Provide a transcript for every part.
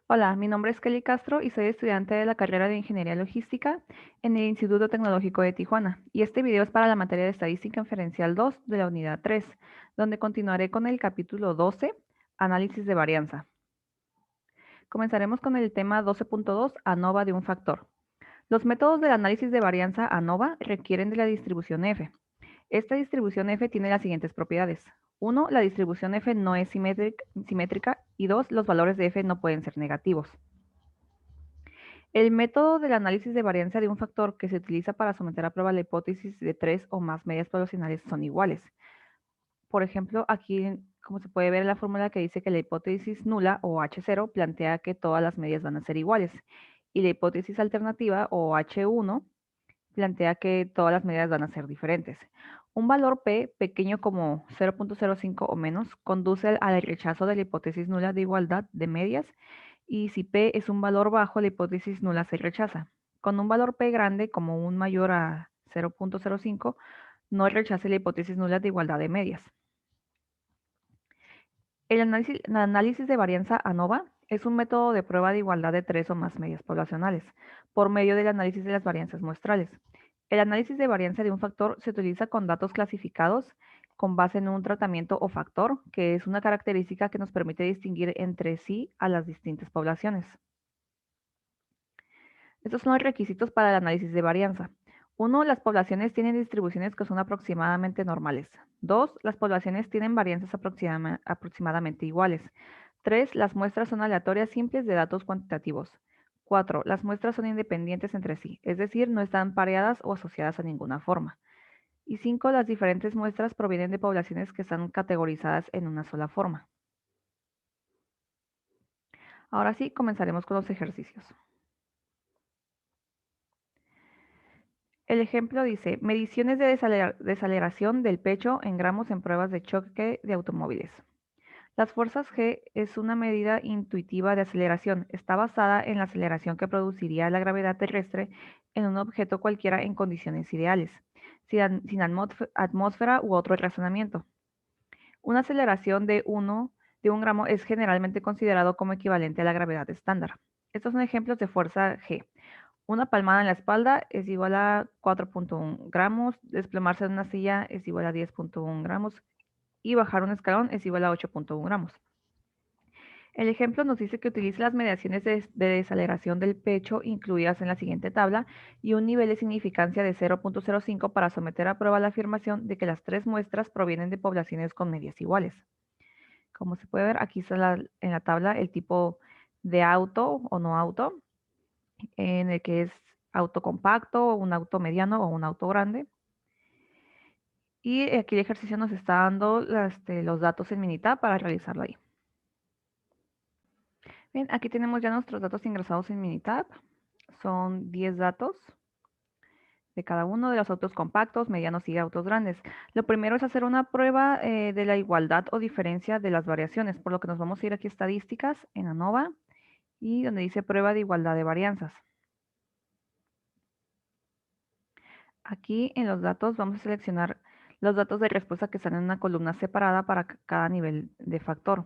Hola, mi nombre es Kelly Castro y soy estudiante de la carrera de Ingeniería Logística en el Instituto Tecnológico de Tijuana. Y este video es para la materia de Estadística Inferencial 2 de la unidad 3, donde continuaré con el capítulo 12, Análisis de varianza. Comenzaremos con el tema 12.2, ANOVA de un factor. Los métodos del análisis de varianza ANOVA requieren de la distribución F. Esta distribución F tiene las siguientes propiedades. 1. La distribución F no es simétrica y 2. Los valores de F no pueden ser negativos. El método del análisis de varianza de un factor que se utiliza para someter a prueba la hipótesis de 3 o más medias poblacionales son iguales. Por ejemplo, aquí, como se puede ver en la fórmula que dice que la hipótesis nula o H0 plantea que todas las medias van a ser iguales y la hipótesis alternativa o H1 plantea que todas las medidas van a ser diferentes. Un valor P pequeño como 0.05 o menos conduce al rechazo de la hipótesis nula de igualdad de medias y si P es un valor bajo, la hipótesis nula se rechaza. Con un valor P grande como un mayor a 0.05, no rechace la hipótesis nula de igualdad de medias. El análisis de varianza ANOVA es un método de prueba de igualdad de 3 o más medias poblacionales por medio del análisis de las varianzas muestrales. El análisis de varianza de un factor se utiliza con datos clasificados con base en un tratamiento o factor, que es una característica que nos permite distinguir entre sí a las distintas poblaciones. Estos son los requisitos para el análisis de varianza. 1. Las poblaciones tienen distribuciones que son aproximadamente normales. 2. Las poblaciones tienen varianzas aproximadamente iguales. 3. Las muestras son aleatorias simples de datos cuantitativos. 4. Las muestras son independientes entre sí, es decir, no están pareadas o asociadas a ninguna forma. Y 5. Las diferentes muestras provienen de poblaciones que están categorizadas en una sola forma. Ahora sí, comenzaremos con los ejercicios. El ejemplo dice, mediciones de desaceleración del pecho en gramos en pruebas de choque de automóviles. Las fuerzas G es una medida intuitiva de aceleración. Está basada en la aceleración que produciría la gravedad terrestre en un objeto cualquiera en condiciones ideales, sin atmósfera u otro razonamiento. Una aceleración de 1 gramo es generalmente considerado como equivalente a la gravedad estándar. Estos son ejemplos de fuerza G. Una palmada en la espalda es igual a 4.1 gramos, desplomarse de una silla es igual a 10.1 gramos y bajar un escalón es igual a 8.1 gramos. El ejemplo nos dice que utilice las mediaciones de desaceleración del pecho incluidas en la siguiente tabla y un nivel de significancia de 0.05 para someter a prueba la afirmación de que las tres muestras provienen de poblaciones con medias iguales. Como se puede ver, aquí está en la tabla el tipo de auto o no auto, en el que es auto compacto, un auto mediano o un auto grande. Y aquí el ejercicio nos está dando los datos en Minitab para realizarlo ahí. Bien, aquí tenemos ya nuestros datos ingresados en Minitab. Son 10 datos de cada uno de los autos compactos, medianos y autos grandes. Lo primero es hacer una prueba de la igualdad o diferencia de las variaciones, por lo que nos vamos a ir aquí a estadísticas en ANOVA y donde dice prueba de igualdad de varianzas. Aquí en los datos vamos a seleccionar los datos de respuesta que están en una columna separada para cada nivel de factor.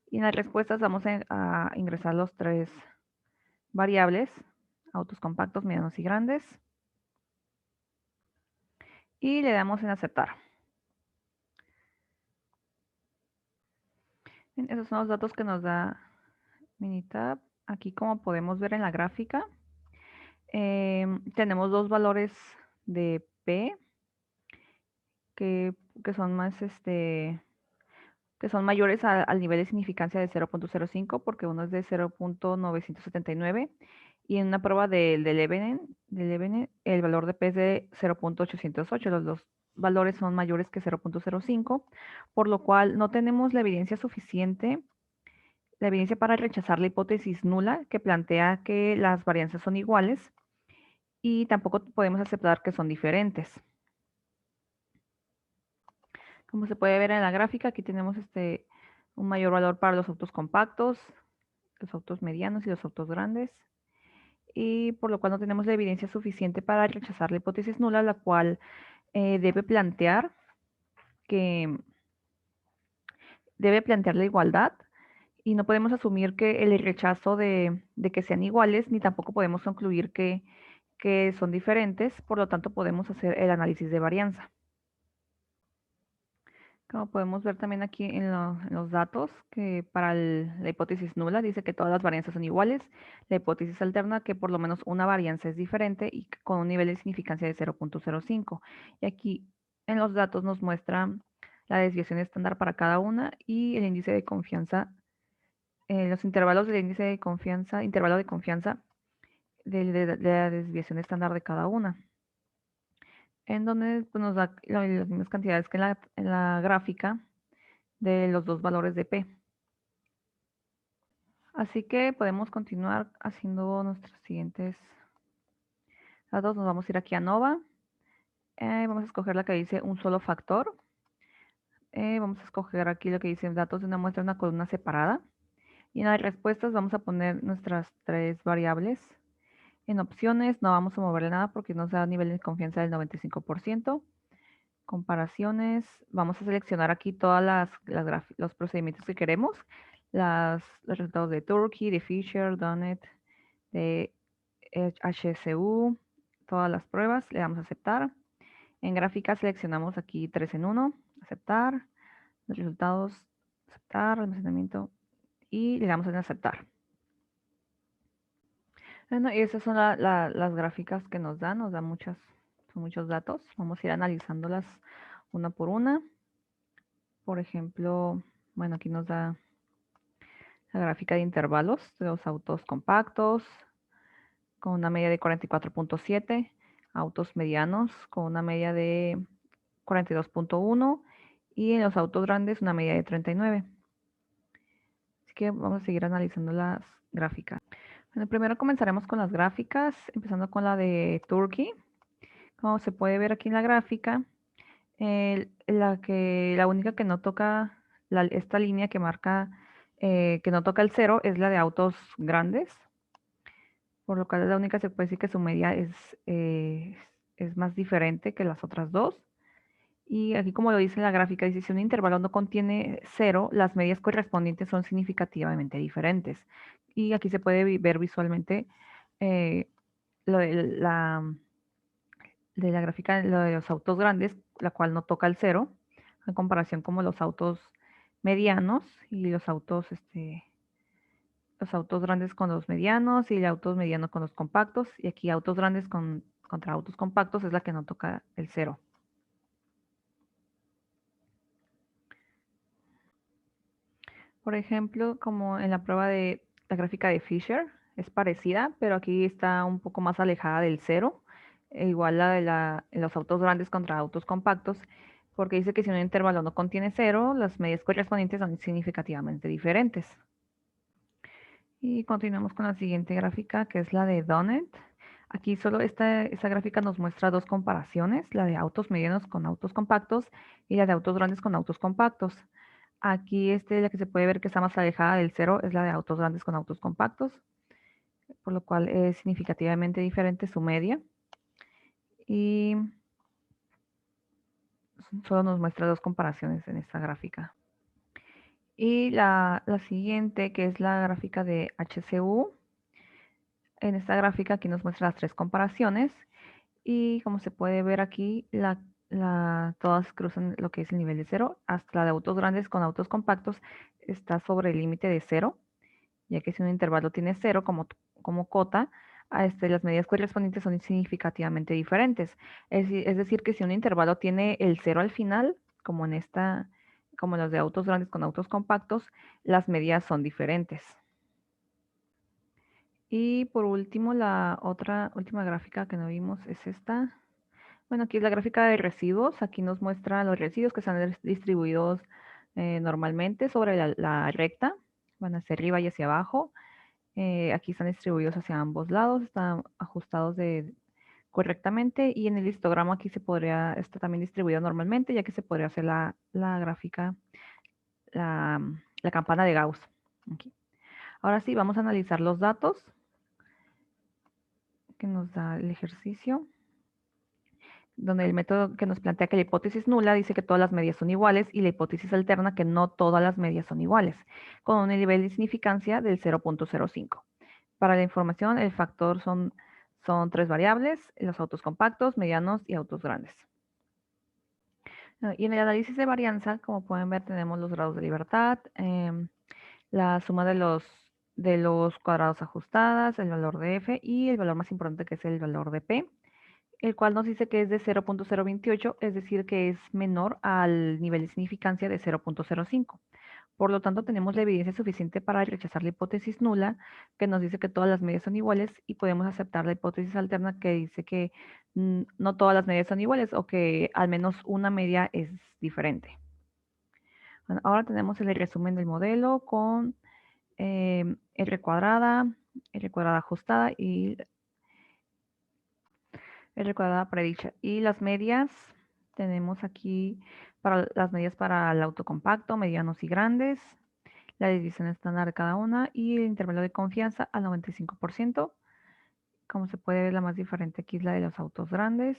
Y en las respuestas vamos a ingresar los tres variables, autos compactos, medianos y grandes. Y le damos en aceptar. Bien, esos son los datos que nos da Minitab. Aquí como podemos ver en la gráfica, tenemos dos valores de P que son más que son mayores al nivel de significancia de 0.05 porque uno es de 0.979 y en una prueba del Levenen el valor de P es de 0.808. Los dos valores son mayores que 0.05, por lo cual no tenemos la evidencia suficiente, la evidencia para rechazar la hipótesis nula que plantea que las varianzas son iguales y tampoco podemos aceptar que son diferentes. Como se puede ver en la gráfica, aquí tenemos un mayor valor para los autos compactos, los autos medianos y los autos grandes, y por lo cual no tenemos la evidencia suficiente para rechazar la hipótesis nula, la cual debe plantear la igualdad y no podemos asumir que el rechazo de que sean iguales, ni tampoco podemos concluir que son diferentes, por lo tanto podemos hacer el análisis de varianza. Como podemos ver también aquí en los datos, que para la hipótesis nula dice que todas las varianzas son iguales, la hipótesis alterna que por lo menos una varianza es diferente y con un nivel de significancia de 0.05. Y aquí en los datos nos muestra la desviación estándar para cada una y el índice de confianza, los intervalos del índice de confianza, intervalo de confianza de la desviación estándar de cada una, en donde pues, nos da las mismas cantidades que en la gráfica de los dos valores de P. Así que podemos continuar haciendo nuestros siguientes datos. Nos vamos a ir aquí a Nova. Vamos a escoger la que dice un solo factor. Vamos a escoger aquí lo que dice datos de una muestra en una columna separada. Y en las respuestas vamos a poner nuestras tres variables. En opciones no vamos a moverle nada porque nos da nivel de confianza del 95%. Comparaciones, vamos a seleccionar aquí todas los procedimientos que queremos. Los resultados de Turkey, de Fisher, Donnet, de HSU, todas las pruebas, le damos a aceptar. En gráfica seleccionamos aquí 3 en 1, aceptar, los resultados, aceptar, almacenamiento y le damos en aceptar. Bueno, y esas son las gráficas que nos dan son muchos datos. Vamos a ir analizándolas una por una. Por ejemplo, bueno, aquí nos da la gráfica de intervalos de los autos compactos con una media de 44.7, autos medianos con una media de 42.1 y en los autos grandes una media de 39. Así que vamos a seguir analizando las gráficas. Bueno, primero comenzaremos con las gráficas, empezando con la de Turkey. Como se puede ver aquí en la gráfica, la única que no toca, esta línea que marca que no toca el cero es la de autos grandes, por lo cual la única se puede decir que su media es más diferente que las otras dos. Y aquí como lo dice en la gráfica, dice si un intervalo no contiene cero, las medias correspondientes son significativamente diferentes. Y aquí se puede ver visualmente lo de la gráfica, lo de los autos grandes, la cual no toca el cero, en comparación como los autos medianos y los autos grandes con los medianos y los autos medianos con los compactos. Y aquí autos grandes contra autos compactos es la que no toca el cero. Por ejemplo, como en la prueba de la gráfica de Fisher, es parecida, pero aquí está un poco más alejada del cero. Igual la de en los autos grandes contra autos compactos, porque dice que si un intervalo no contiene cero, las medias correspondientes son significativamente diferentes. Y continuamos con la siguiente gráfica, que es la de Donnet. Aquí solo esta gráfica nos muestra dos comparaciones, la de autos medianos con autos compactos y la de autos grandes con autos compactos. Aquí la que se puede ver que está más alejada del cero es la de autos grandes con autos compactos, por lo cual es significativamente diferente su media. Y solo nos muestra dos comparaciones en esta gráfica. Y la siguiente, que es la gráfica de HCU. En esta gráfica aquí nos muestra las tres comparaciones. Y como se puede ver aquí, todas cruzan lo que es el nivel de cero. Hasta la de autos grandes con autos compactos está sobre el límite de cero, ya que si un intervalo tiene cero como cota, las medidas correspondientes son significativamente diferentes. Es decir, que si un intervalo tiene el cero al final, como los de autos grandes con autos compactos, las medidas son diferentes. Y por último, la otra última gráfica que no vimos es esta. Bueno, aquí es la gráfica de residuos. Aquí nos muestra los residuos que están distribuidos normalmente sobre la recta. Van hacia arriba y hacia abajo. Aquí están distribuidos hacia ambos lados. Están ajustados correctamente. Y en el histograma aquí está también distribuido normalmente, ya que se podría hacer la gráfica, la campana de Gauss. Aquí. Ahora sí, vamos a analizar los datos que nos da el ejercicio. donde el método que nos plantea que la hipótesis nula dice que todas las medias son iguales y la hipótesis alterna que no todas las medias son iguales, con un nivel de significancia del 0.05. Para la información, el factor son 3 variables, los autos compactos, medianos y autos grandes. Y en el análisis de varianza, como pueden ver, tenemos los grados de libertad, la suma de los cuadrados ajustadas, el valor de f y el valor más importante que es el valor de p, el cual nos dice que es de 0.028, es decir, que es menor al nivel de significancia de 0.05. Por lo tanto, tenemos la evidencia suficiente para rechazar la hipótesis nula, que nos dice que todas las medias son iguales, y podemos aceptar la hipótesis alterna, que dice que no todas las medias son iguales o que al menos una media es diferente. Bueno, ahora tenemos el resumen del modelo con R cuadrada ajustada y R cuadrada predicha. Y las medias, tenemos aquí para las medias para el autocompacto, medianos y grandes, la división estándar de cada una y el intervalo de confianza al 95%. Como se puede ver, la más diferente aquí es la de los autos grandes.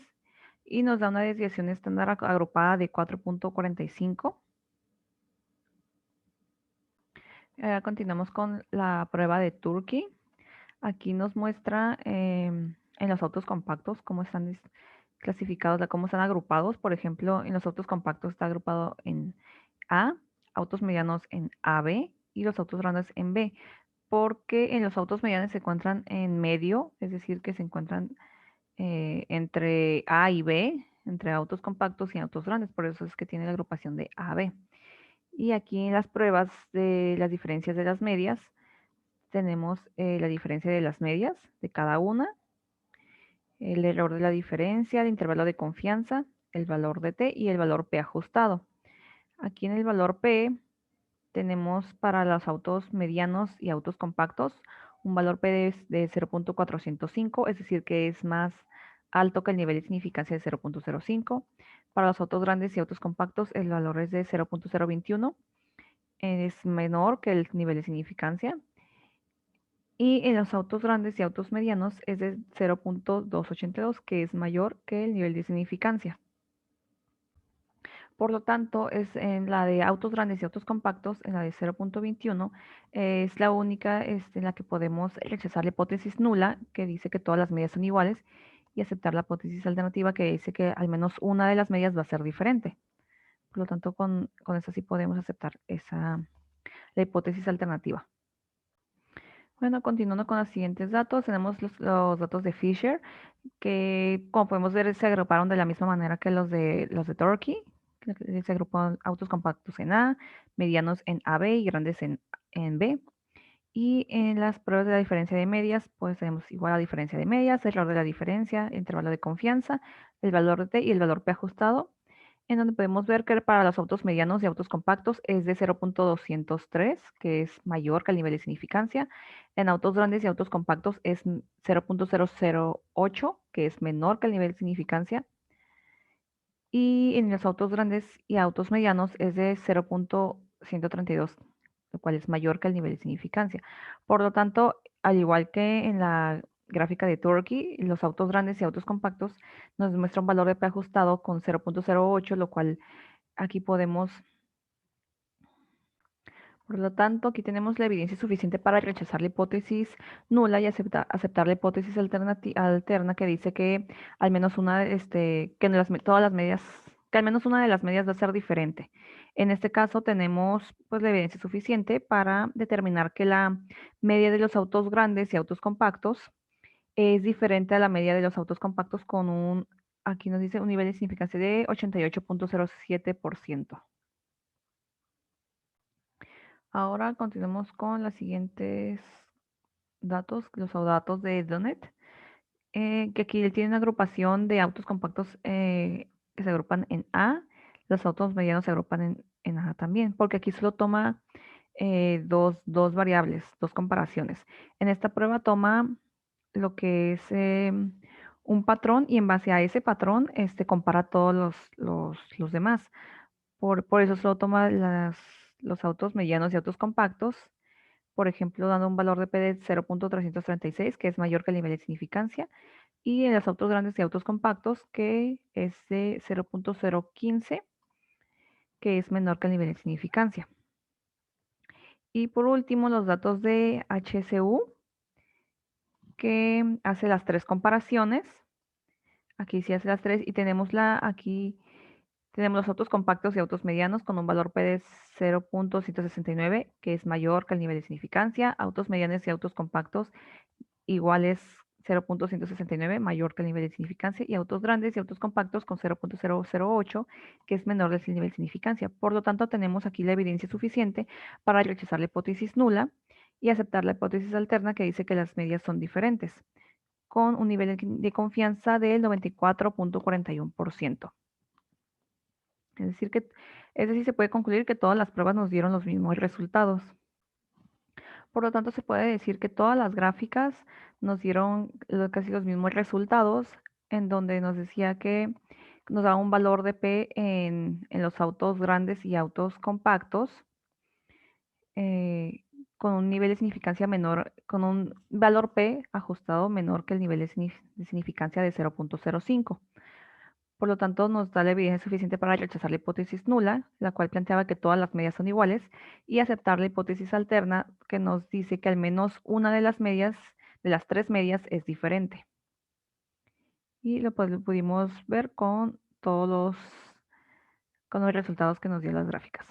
Y nos da una desviación estándar agrupada de 4.45. Continuamos con la prueba de Turkey. Aquí nos muestra en los autos compactos cómo están clasificados, cómo están agrupados. Por ejemplo, en los autos compactos está agrupado en A, autos medianos en AB y los autos grandes en B, porque en los autos medianos se encuentran en medio, es decir, que se encuentran entre A y B, entre autos compactos y autos grandes, por eso es que tiene la agrupación de AB. Y aquí en las pruebas de las diferencias de las medias, tenemos la diferencia de las medias de cada una, el error de la diferencia, el intervalo de confianza, el valor de t y el valor p ajustado. Aquí en el valor p tenemos para los autos medianos y autos compactos un valor p de 0.405, es decir, que es más alto que el nivel de significancia de 0.05. Para los autos grandes y autos compactos el valor es de 0.021, es menor que el nivel de significancia. Y en los autos grandes y autos medianos es de 0.282, que es mayor que el nivel de significancia. Por lo tanto, es en la de autos grandes y autos compactos, en la de 0.21, es la única en la que podemos rechazar la hipótesis nula, que dice que todas las medias son iguales, y aceptar la hipótesis alternativa, que dice que al menos una de las medias va a ser diferente. Por lo tanto, con eso sí podemos aceptar la hipótesis alternativa. Bueno, continuando con los siguientes datos, tenemos los datos de Fisher, que como podemos ver se agruparon de la misma manera que los de Turkey. Se agrupan autos compactos en A, medianos en AB y grandes en B. Y en las pruebas de la diferencia de medias, pues tenemos igual la diferencia de medias, el error de la diferencia, el intervalo de confianza, el valor de T y el valor P ajustado, en donde podemos ver que para los autos medianos y autos compactos es de 0.203, que es mayor que el nivel de significancia. En autos grandes y autos compactos es 0.008, que es menor que el nivel de significancia. Y en los autos grandes y autos medianos es de 0.132, lo cual es mayor que el nivel de significancia. Por lo tanto, al igual que en la gráfica de Turkey, los autos grandes y autos compactos nos muestra un valor de P ajustado con 0.08, lo cual aquí podemos. Por lo tanto, aquí tenemos la evidencia suficiente para rechazar la hipótesis nula y aceptar la hipótesis alterna, que dice que al menos todas las medias, que al menos una de las medias va a ser diferente. En este caso tenemos pues la evidencia suficiente para determinar que la media de los autos grandes y autos compactos es diferente a la media de los autos compactos con aquí nos dice un nivel de significancia de 88.07%. Ahora continuamos con los siguientes datos, los datos de Donet, que aquí tiene una agrupación de autos compactos que se agrupan en A, los autos medianos se agrupan en A también, porque aquí solo toma dos variables, dos comparaciones. En esta prueba toma lo que es un patrón y en base a ese patrón compara todos los demás. Por eso solo toma los autos medianos y autos compactos, por ejemplo, dando un valor de P de 0.336, que es mayor que el nivel de significancia, y en los autos grandes y autos compactos, que es de 0.015, que es menor que el nivel de significancia. Y por último, los datos de HSU, que hace las tres comparaciones. Aquí sí hace las tres y aquí tenemos los autos compactos y autos medianos con un valor P de 0.169, que es mayor que el nivel de significancia. Autos medianos y autos compactos iguales 0.169, mayor que el nivel de significancia. Y autos grandes y autos compactos con 0.008, que es menor del nivel de significancia. Por lo tanto, tenemos aquí la evidencia suficiente para rechazar la hipótesis nula y aceptar la hipótesis alterna que dice que las medias son diferentes, con un nivel de confianza del 94.41%. Es decir, se puede concluir que todas las pruebas nos dieron los mismos resultados. Por lo tanto, se puede decir que todas las gráficas nos dieron casi los mismos resultados, en donde nos decía que nos daba un valor de P en los autos grandes y autos compactos, eh, con un nivel de significancia menor, con un valor P ajustado menor que el nivel de significancia de 0.05. Por lo tanto, nos da la evidencia suficiente para rechazar la hipótesis nula, la cual planteaba que todas las medias son iguales, y aceptar la hipótesis alterna, que nos dice que al menos una de las medias, de las tres medias, es diferente. Y lo pudimos ver con con los resultados que nos dio las gráficas.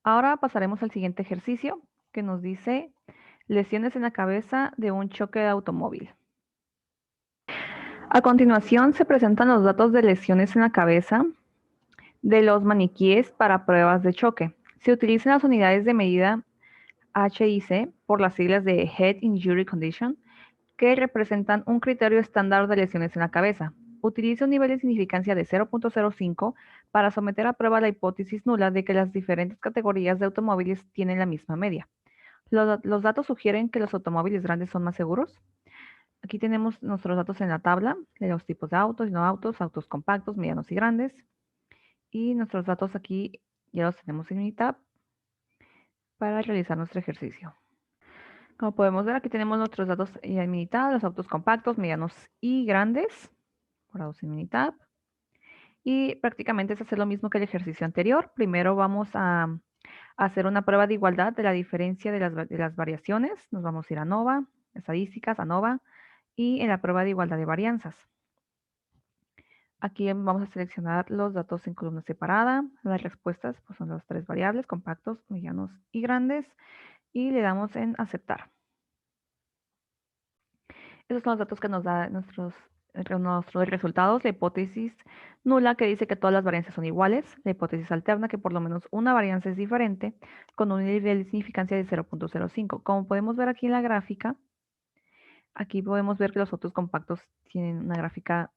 Ahora pasaremos al siguiente ejercicio, que nos dice lesiones en la cabeza de un choque de automóvil. A continuación se presentan los datos de lesiones en la cabeza de los maniquíes para pruebas de choque. Se utilizan las unidades de medida HIC por las siglas de Head Injury Condition, que representan un criterio estándar de lesiones en la cabeza. Utiliza un nivel de significancia de 0.05 para someter a prueba la hipótesis nula de que las diferentes categorías de automóviles tienen la misma media. Los datos sugieren que los automóviles grandes son más seguros. Aquí tenemos nuestros datos en la tabla de los tipos de autos y no autos, autos compactos, medianos y grandes. Y nuestros datos aquí ya los tenemos en Unitab para realizar nuestro ejercicio. Como podemos ver, aquí tenemos nuestros datos en Minitab, los autos compactos, medianos y grandes, guardados en Minitab. Y prácticamente es hacer lo mismo que el ejercicio anterior. Primero vamos a hacer una prueba de igualdad de la diferencia de las variaciones. Nos vamos a ir a ANOVA, estadísticas, ANOVA, y en la prueba de igualdad de varianzas. Aquí vamos a seleccionar los datos en columna separada. Las respuestas pues, son las tres variables, compactos, medianos y grandes. Y le damos en aceptar. Esos son los datos que nos da nuestros resultados. La hipótesis nula, que dice que todas las varianzas son iguales. La hipótesis alterna, que por lo menos una varianza es diferente, con un nivel de significancia de 0.05. Como podemos ver aquí en la gráfica, aquí podemos ver que los autos compactos tienen una gráfica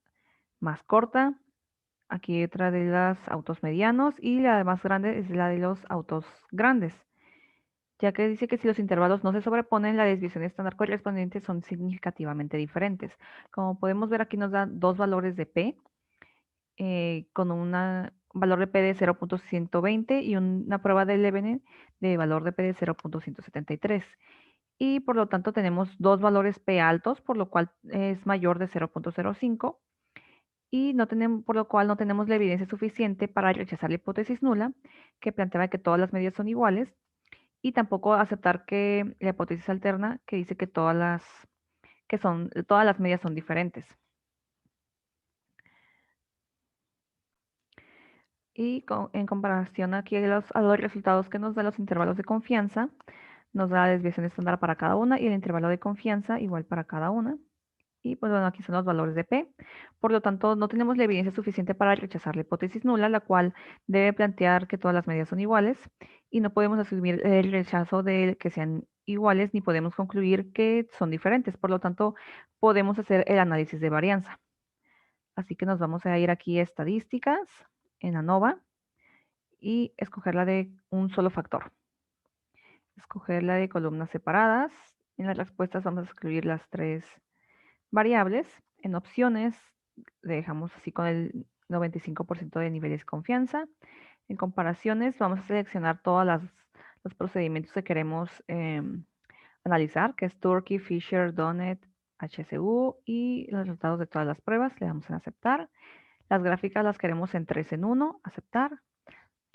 más corta. Aquí otra de los autos medianos y la más grande es la de los autos grandes, ya que dice que si los intervalos no se sobreponen, la desviación estándar correspondiente son significativamente diferentes. Como podemos ver, aquí nos da dos valores de P, con un valor de P de 0.120 y una prueba de Levene de valor de P de 0.173. Y por lo tanto tenemos dos valores P altos, por lo cual es mayor de 0.05. Y por lo cual no tenemos la evidencia suficiente para rechazar la hipótesis nula, que planteaba que todas las medidas son iguales, y tampoco aceptar que la hipótesis alterna, que dice que todas las medias son diferentes. Y en comparación aquí a los resultados que nos dan los intervalos de confianza, nos da la desviación estándar para cada una y el intervalo de confianza igual para cada una. Y pues bueno, aquí son los valores de P. Por lo tanto, no tenemos la evidencia suficiente para rechazar la hipótesis nula, la cual debe plantear que todas las medidas son iguales y no podemos asumir el rechazo de que sean iguales ni podemos concluir que son diferentes. Por lo tanto, podemos hacer el análisis de varianza. Así que nos vamos a ir aquí a estadísticas en ANOVA y escoger la de un solo factor. Escoger la de columnas separadas. En las respuestas vamos a excluir las tres variables. En opciones le dejamos así con el 95% de niveles de confianza. En comparaciones vamos a seleccionar todos los procedimientos que queremos analizar, que es Turkey, Fisher, Donnet HCU y los resultados de todas las pruebas. Le damos en aceptar. Las gráficas las queremos en 3 en 1, aceptar.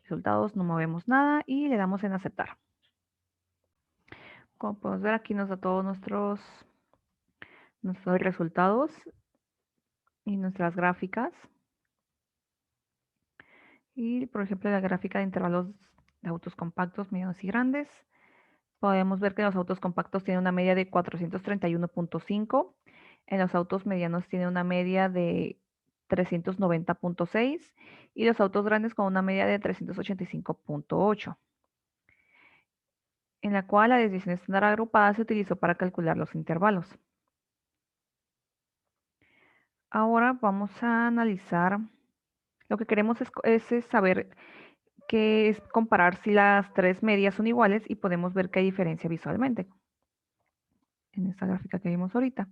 Resultados, no movemos nada y le damos en aceptar. Como podemos ver, aquí nos da todos nuestros resultados y nuestras gráficas. Y, por ejemplo, la gráfica de intervalos de autos compactos, medianos y grandes. Podemos ver que los autos compactos tienen una media de 431.5. En los autos medianos tiene una media de 390.6 y los autos grandes con una media de 385.8, en la cual la desviación estándar agrupada se utilizó para calcular los intervalos. Ahora vamos a analizar, lo que queremos es saber que es comparar si las tres medias son iguales y podemos ver que hay diferencia visualmente en esta gráfica que vimos ahorita.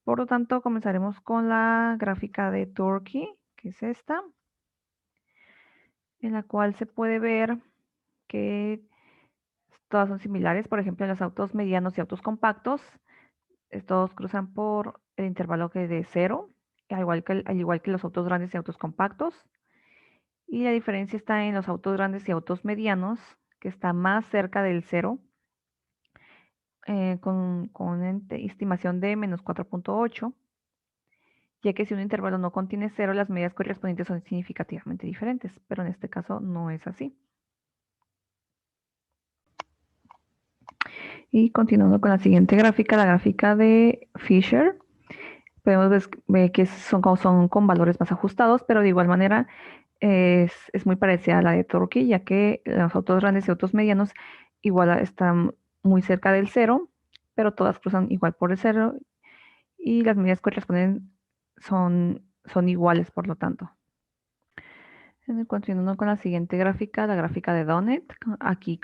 Por lo tanto, comenzaremos con la gráfica de Turkey, que es esta, en la cual se puede ver que todas son similares. Por ejemplo, en los autos medianos y autos compactos, todos cruzan por el intervalo que de 0, al igual que los autos grandes y autos compactos. Y la diferencia está en los autos grandes y autos medianos, que está más cerca del 0, con una estimación de menos 4.8, ya que si un intervalo no contiene 0, las medidas correspondientes son significativamente diferentes, pero en este caso no es así. Y continuando con la siguiente gráfica, la gráfica de Fisher, podemos ver que son con valores más ajustados, pero de igual manera es muy parecida a la de Turkey, ya que los autos grandes y autos medianos igual están muy cerca del 0, pero todas cruzan igual por el 0 y las medidas correspondientes son iguales, por lo tanto. Continuando con la siguiente gráfica, la gráfica de Donnet, aquí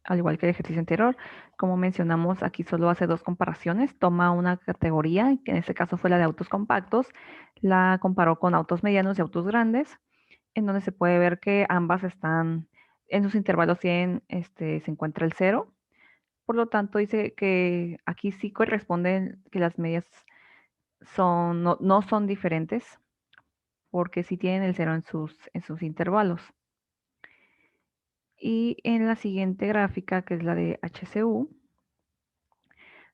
al igual que el ejercicio anterior, como mencionamos, aquí solo hace dos comparaciones. Toma una categoría, que en este caso fue la de autos compactos, la comparó con autos medianos y autos grandes, en donde se puede ver que ambas están, en sus intervalos se encuentra el 0. Por lo tanto, dice que aquí sí corresponden que las medias no son diferentes, porque sí tienen el 0 en sus intervalos. Y en la siguiente gráfica, que es la de HCU,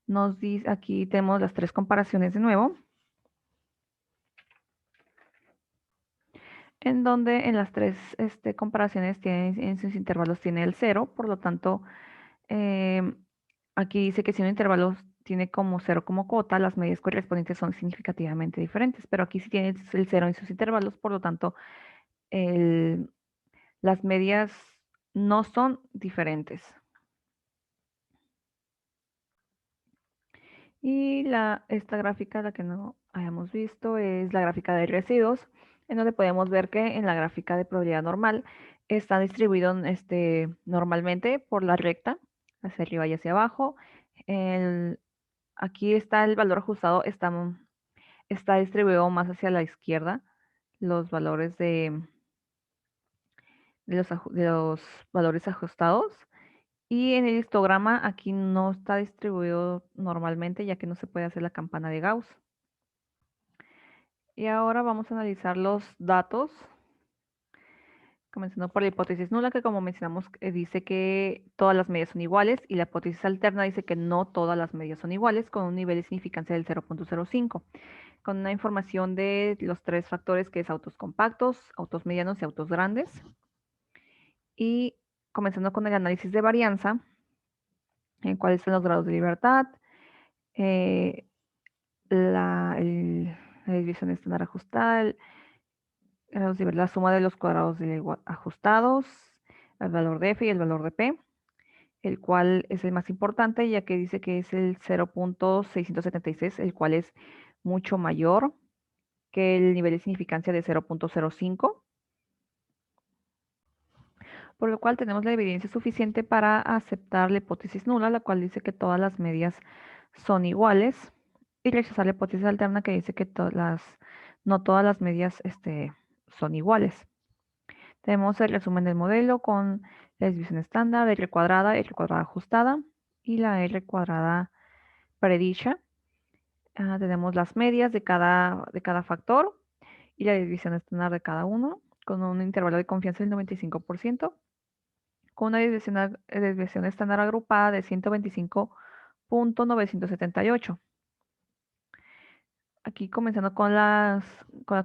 nos dice, aquí tenemos las tres comparaciones de nuevo, en donde en las tres comparaciones en sus intervalos tiene el 0, por lo tanto, aquí dice que si un intervalo tiene como 0 como cuota, las medidas correspondientes son significativamente diferentes, pero aquí sí tiene el 0 en sus intervalos, por lo tanto, las medias no son diferentes. Y esta gráfica, la que no hayamos visto, es la gráfica de residuos, en donde podemos ver que en la gráfica de probabilidad normal está distribuido normalmente por la recta, hacia arriba y hacia abajo. Aquí está el valor ajustado, está distribuido más hacia la izquierda, los valores de los valores ajustados. Y en el histograma aquí no está distribuido normalmente, ya que no se puede hacer la campana de Gauss. Y ahora vamos a analizar los datos, comenzando por la hipótesis nula, que como mencionamos dice que todas las medias son iguales, y la hipótesis alterna dice que no todas las medias son iguales, con un nivel de significancia del 0.05, con una información de los tres factores, que es autos compactos, autos medianos y autos grandes. Y comenzando con el análisis de varianza, en cuáles son los grados de libertad, la desviación estándar ajustada, la suma de los cuadrados ajustados, el valor de f y el valor de p, el cual es el más importante, ya que dice que es el 0.676, el cual es mucho mayor que el nivel de significancia de 0.05, por lo cual tenemos la evidencia suficiente para aceptar la hipótesis nula, la cual dice que todas las medias son iguales, y rechazar la hipótesis alterna, que dice que no todas las medias son iguales. Tenemos el resumen del modelo con la desviación estándar, R cuadrada ajustada y la R cuadrada predicha. Tenemos las medias de cada factor y la desviación estándar de cada uno, con un intervalo de confianza del 95%, con una desviación estándar agrupada de 125.978. Aquí comenzando con las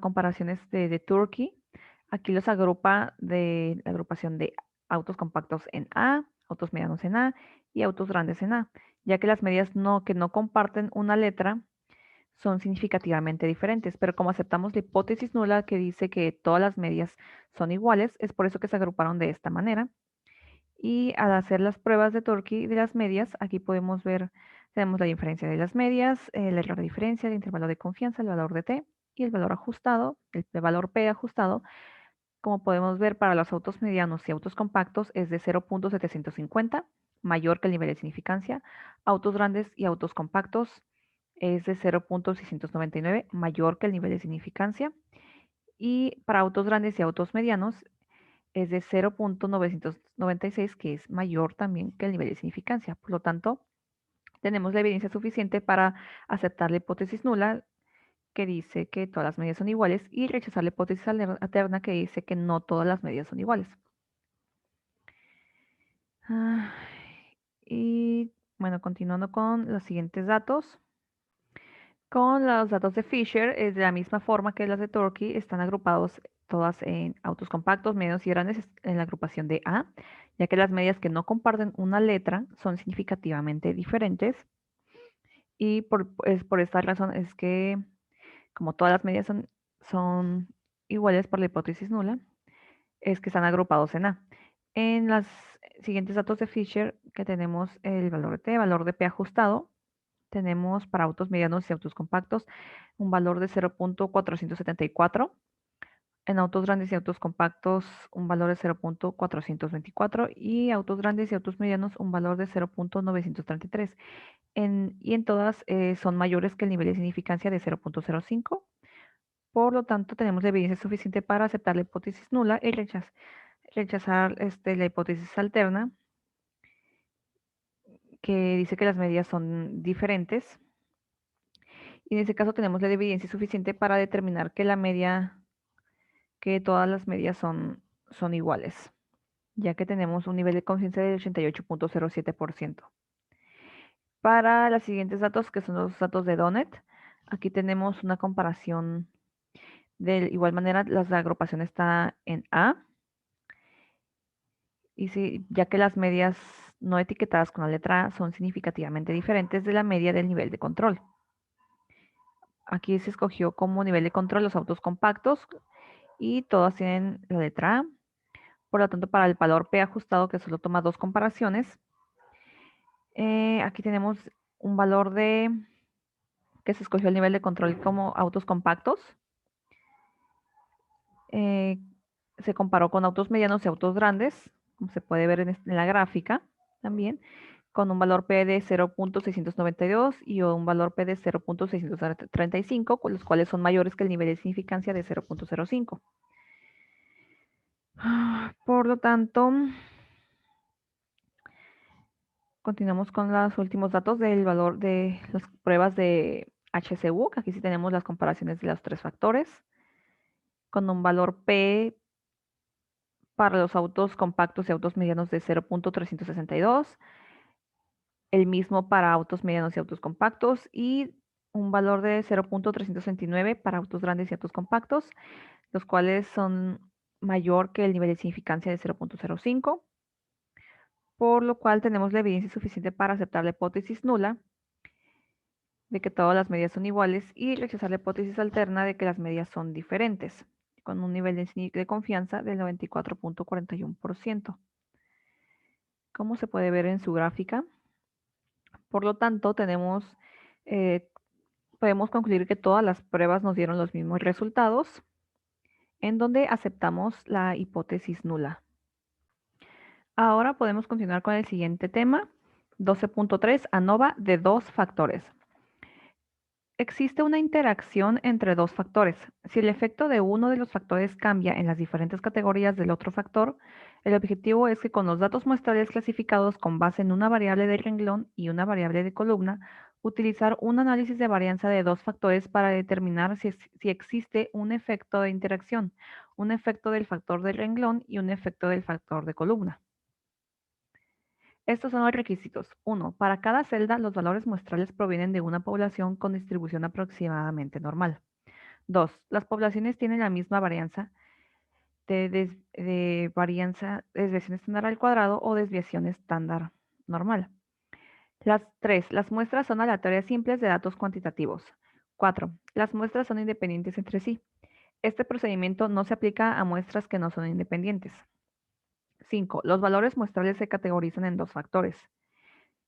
comparaciones de Turkey. Aquí los agrupa de la agrupación de autos compactos en A, autos medianos en A y autos grandes en A, ya que las medias que no comparten una letra son significativamente diferentes, pero como aceptamos la hipótesis nula que dice que todas las medias son iguales, es por eso que se agruparon de esta manera. Y al hacer las pruebas de Turkey de las medias, aquí podemos ver, tenemos la diferencia de las medias, el error de diferencia, el intervalo de confianza, el valor de t y el valor ajustado, el valor p ajustado. Como podemos ver, para los autos medianos y autos compactos es de 0.750, mayor que el nivel de significancia. Autos grandes y autos compactos es de 0.699, mayor que el nivel de significancia. Y para autos grandes y autos medianos es de 0.996, que es mayor también que el nivel de significancia. Por lo tanto, tenemos la evidencia suficiente para aceptar la hipótesis nula, que dice que todas las medidas son iguales, y rechazar la hipótesis alterna, que dice que no todas las medidas son iguales. Y bueno, continuando con los siguientes datos. Con los datos de Fisher, es de la misma forma que las de Turkey, están agrupados todas en autos compactos, medios y grandes en la agrupación de A, ya que las medias que no comparten una letra son significativamente diferentes. Y por esta razón es que, como todas las medias son iguales por la hipótesis nula, es que están agrupados en A. En los siguientes datos de Fisher, que tenemos el valor de T, valor de P ajustado, tenemos para autos medianos y autos compactos un valor de 0.474. En autos grandes y autos compactos un valor de 0.424 y autos grandes y autos medianos un valor de 0.933. Y en todas son mayores que el nivel de significancia de 0.05. Por lo tanto, tenemos la evidencia suficiente para aceptar la hipótesis nula y rechazar la hipótesis alterna, que dice que las medidas son diferentes. Y en este caso tenemos la evidencia suficiente para determinar que todas las medias son iguales, ya que tenemos un nivel de confianza del 88.07%. Para los siguientes datos, que son los datos de Donet, aquí tenemos una comparación. De igual manera, la agrupación está en A, y ya que las medias no etiquetadas con la letra A son significativamente diferentes de la media del nivel de control. Aquí se escogió como nivel de control los autos compactos y todas tienen la letra A. Por lo tanto, para el valor P ajustado, que solo toma dos comparaciones, aquí tenemos un valor que se escogió el nivel de control como autos compactos. Se comparó con autos medianos y autos grandes, como se puede ver en la gráfica también, con un valor P de 0.692 y un valor P de 0.635, con los cuales son mayores que el nivel de significancia de 0.05. Por lo tanto, continuamos con los últimos datos del valor de las pruebas de HCU. Aquí sí tenemos las comparaciones de los tres factores, con un valor P para los autos compactos y autos medianos de 0.362, el mismo para autos medianos y autos compactos, y un valor de 0.329 para autos grandes y autos compactos, los cuales son mayor que el nivel de significancia de 0.05, por lo cual tenemos la evidencia suficiente para aceptar la hipótesis nula de que todas las medias son iguales y rechazar la hipótesis alterna de que las medias son diferentes, con un nivel de confianza del 94.41%. Como se puede ver en su gráfica. Por lo tanto, podemos concluir que todas las pruebas nos dieron los mismos resultados, en donde aceptamos la hipótesis nula. Ahora podemos continuar con el siguiente tema, 12.3, ANOVA de dos factores. Existe una interacción entre dos factores. Si el efecto de uno de los factores cambia en las diferentes categorías del otro factor, el objetivo es que con los datos muestrales clasificados con base en una variable de renglón y una variable de columna, Utilizar un análisis de varianza de dos factores para determinar si existe un efecto de interacción, un efecto del factor de renglón y un efecto del factor de columna. Estos son los requisitos. 1. Para cada celda, los valores muestrales provienen de una población con distribución aproximadamente normal. 2. Las poblaciones tienen la misma varianza de varianza, desviación estándar al cuadrado o desviación estándar normal. 3. Las muestras son aleatorias simples de datos cuantitativos. 4. Las muestras son independientes entre sí. Este procedimiento no se aplica a muestras que no son independientes. 5. Los valores muestrales se categorizan en dos factores.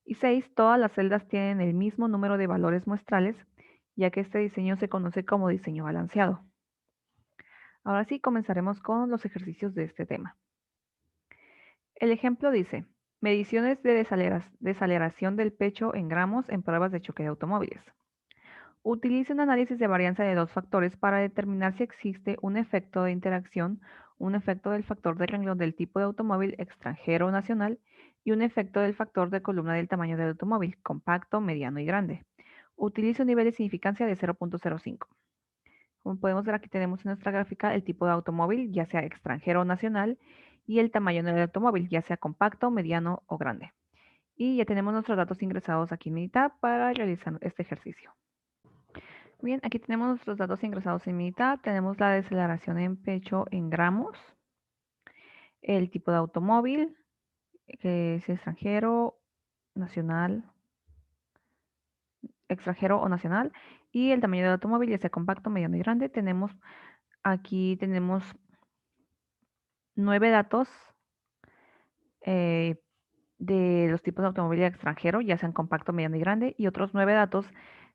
Y 6. Todas las celdas tienen el mismo número de valores muestrales, ya que este diseño se conoce como diseño balanceado. Ahora sí, comenzaremos con los ejercicios de este tema. El ejemplo dice, mediciones de desaceleración del pecho en gramos en pruebas de choque de automóviles. Utilice un análisis de varianza de dos factores para determinar si existe un efecto de interacción, un efecto del factor de renglón del tipo de automóvil extranjero o nacional y un efecto del factor de columna del tamaño del automóvil, compacto, mediano y grande. Utilice un nivel de significancia de 0.05. Como podemos ver, aquí tenemos en nuestra gráfica el tipo de automóvil, ya sea extranjero o nacional, y el tamaño del automóvil, ya sea compacto, mediano o grande. Y ya tenemos nuestros datos ingresados aquí en Minitab para realizar este ejercicio. Bien, aquí tenemos nuestros datos ingresados en Minitab. Tenemos la deceleración en pecho en gramos, el tipo de automóvil, que es extranjero o nacional, y el tamaño del automóvil, ya sea compacto, mediano y grande. Aquí tenemos 9 datos de los tipos de automóvil extranjero, ya sean compacto, mediano y grande, y otros 9 datos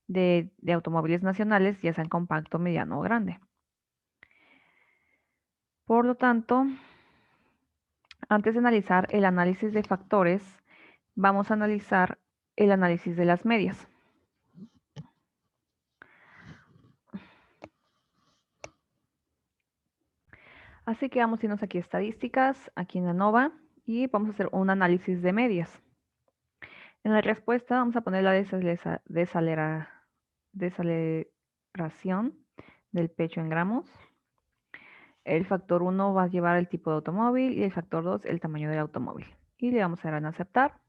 de automóviles nacionales, ya sean compacto, mediano o grande. Por lo tanto, antes de analizar el análisis de factores, vamos a analizar el análisis de las medias. Así que vamos a irnos aquí a estadísticas, aquí en ANOVA, y vamos a hacer un análisis de medias. En la respuesta vamos a poner la desaceleración del pecho en gramos. El factor 1 va a llevar el tipo de automóvil y el factor 2 el tamaño del automóvil. Y le vamos a dar en aceptar.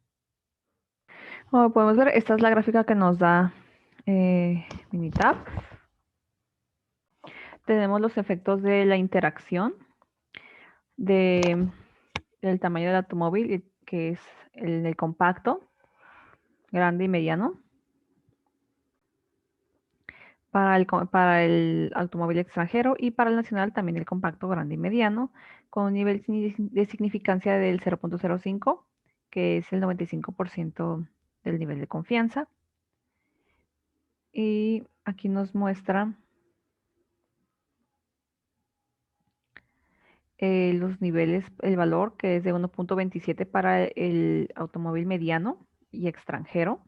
Como podemos ver, esta es la gráfica que nos da Minitab. Tenemos los efectos de la interacción del tamaño del automóvil, que es el del compacto, grande y mediano. Para el automóvil extranjero y para el nacional también el compacto, grande y mediano, con un nivel de significancia del 0.05, que es el 95% del nivel de confianza. Y aquí nos muestra los niveles, el valor que es de 1.27 para el automóvil mediano y extranjero.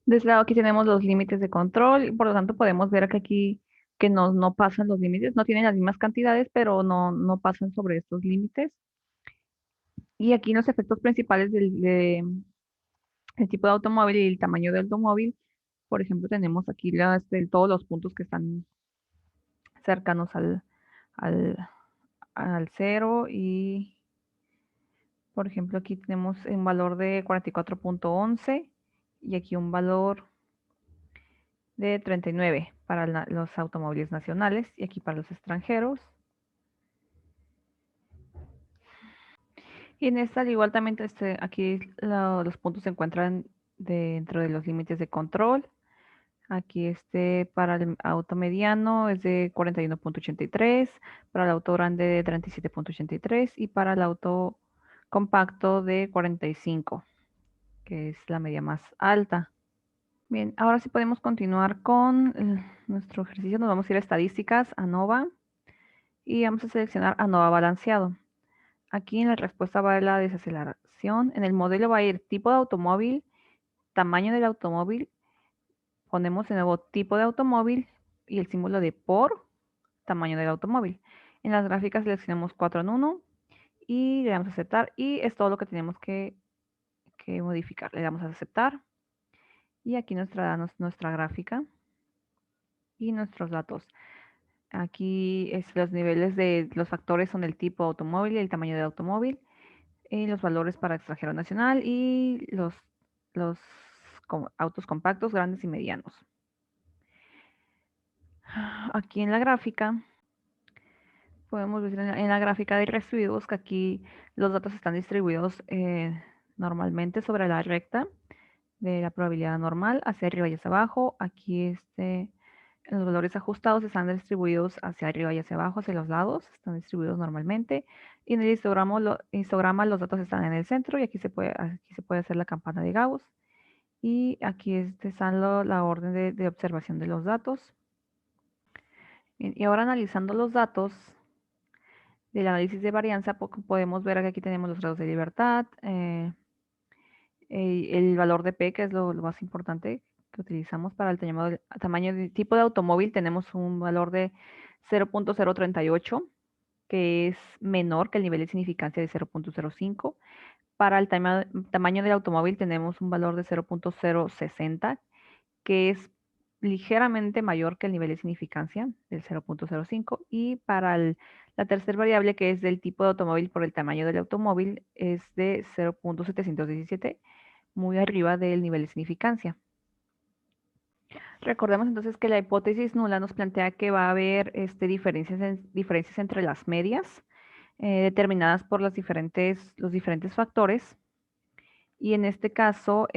De este lado aquí tenemos los límites de control, y por lo tanto podemos ver que aquí que no pasan los límites, no tienen las mismas cantidades, pero no pasan sobre estos límites. Y aquí los efectos principales el tipo de automóvil y el tamaño del automóvil. Por ejemplo, tenemos aquí todos los puntos que están cercanos al, al cero y, por ejemplo, aquí tenemos un valor de 44.11 y aquí un valor de 39 para los automóviles nacionales y aquí para los extranjeros. Y en esta, al igual también, aquí los puntos se encuentran dentro de los límites de control. Aquí para el auto mediano es de 41.83, para el auto grande de 37.83 y para el auto compacto de 45, que es la media más alta. Bien, ahora sí podemos continuar con nuestro ejercicio. Nos vamos a ir a estadísticas, ANOVA, y vamos a seleccionar ANOVA balanceado. Aquí en la respuesta va a ir la desaceleración. En el modelo va a ir tipo de automóvil, tamaño del automóvil. Ponemos de nuevo tipo de automóvil y el símbolo de por tamaño del automóvil. En las gráficas seleccionamos 4 en 1 y le damos a aceptar y es todo lo que tenemos que que modificar. Le damos a aceptar y aquí nos trae nuestra gráfica y nuestros datos. Aquí los niveles de los factores son el tipo automóvil y el tamaño del automóvil, y los valores para extranjero nacional y los autos compactos, grandes y medianos. Aquí en la gráfica, podemos ver en la gráfica de residuos que aquí los datos están distribuidos normalmente sobre la recta de la probabilidad normal, hacia arriba y hacia abajo. Aquí los valores ajustados están distribuidos hacia arriba y hacia abajo, hacia los lados, están distribuidos normalmente. Y en el histograma los datos están en el centro y aquí se puede hacer la campana de Gauss. Y aquí están la orden de observación de los datos. Bien, y ahora analizando los datos del análisis de varianza, podemos ver que aquí tenemos los grados de libertad, el valor de P, que es lo más importante que utilizamos para el tamaño de tipo de automóvil. Tenemos un valor de 0.038, que es menor que el nivel de significancia de 0.05. Para el tamaño del automóvil tenemos un valor de 0.060, que es ligeramente mayor que el nivel de significancia del 0.05. Y para la tercera variable, que es del tipo de automóvil por el tamaño del automóvil, es de 0.717, muy arriba del nivel de significancia. Recordemos entonces que la hipótesis nula nos plantea que va a haber diferencias entre las medias, determinadas por los diferentes factores. Y en este caso,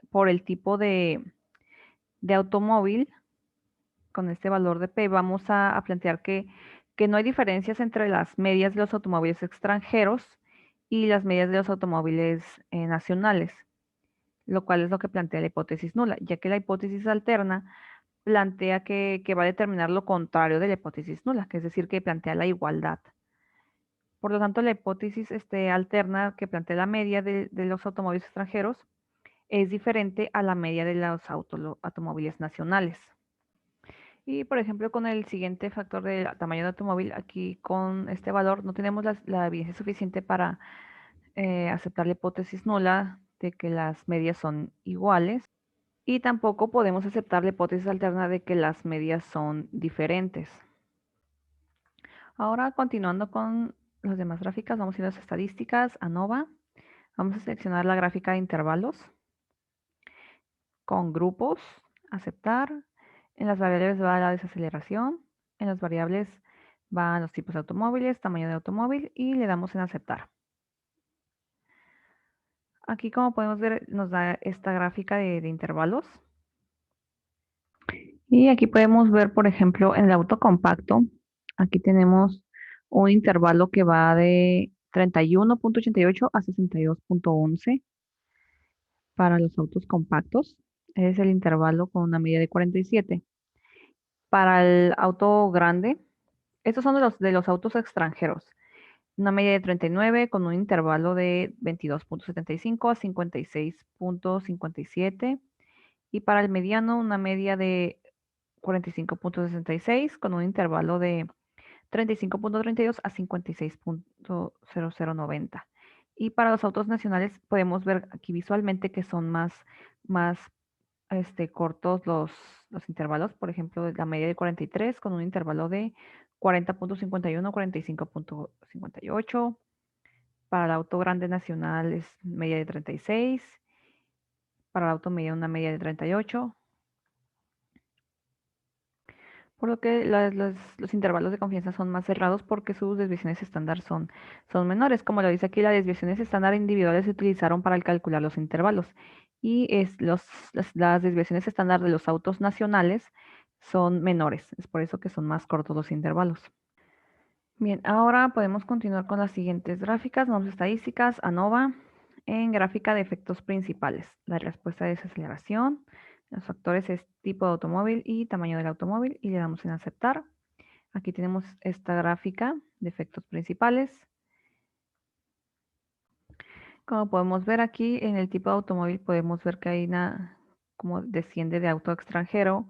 por el tipo de automóvil, con este valor de P, vamos a plantear que no hay diferencias entre las medias de los automóviles extranjeros y las medias de los automóviles nacionales, lo cual es lo que plantea la hipótesis nula, ya que la hipótesis alterna plantea que va a determinar lo contrario de la hipótesis nula, que es decir, que plantea la igualdad. Por lo tanto, la hipótesis alterna, que plantea la media de los automóviles extranjeros, es diferente a la media de los automóviles nacionales. Y, por ejemplo, con el siguiente factor del tamaño de automóvil, aquí con este valor no tenemos la evidencia suficiente para aceptar la hipótesis nula de que las medias son iguales, y tampoco podemos aceptar la hipótesis alterna de que las medias son diferentes. Ahora, continuando con las demás gráficas, vamos a ir a las estadísticas, ANOVA. Vamos a seleccionar la gráfica de intervalos con grupos, aceptar. En las variables va la desaceleración. En las variables van los tipos de automóviles, tamaño de automóvil, y le damos en aceptar. Aquí, como podemos ver, nos da esta gráfica de intervalos. Y aquí podemos ver, por ejemplo, en el auto compacto, aquí tenemos un intervalo que va de 31.88 a 62.11 para los autos compactos. Es el intervalo con una medida de 47. Para el auto grande, estos son de los autos extranjeros. Una media de 39 con un intervalo de 22.75 a 56.57. Y para el mediano, una media de 45.66 con un intervalo de 35.32 a 56.0090. Y para los autos nacionales podemos ver aquí visualmente que son más cortos los intervalos. Por ejemplo, la media de 43 con un intervalo de 40.51 a 45.58. Para el auto grande nacional es media de 36. Para el auto medio una media de 38. Por lo que los intervalos de confianza son más cerrados porque sus desviaciones estándar son menores. Como lo dice aquí, las desviaciones estándar individuales se utilizaron para calcular los intervalos. Y las desviaciones estándar de los autos nacionales son menores. Es por eso que son más cortos los intervalos. Bien, ahora podemos continuar con las siguientes gráficas. Vamos a estadísticas, ANOVA, en gráfica de efectos principales. La respuesta de desaceleración. Los factores es tipo de automóvil y tamaño del automóvil, y le damos en aceptar. Aquí tenemos esta gráfica de efectos principales. Como podemos ver aquí en el tipo de automóvil, podemos ver que hay como desciende de auto extranjero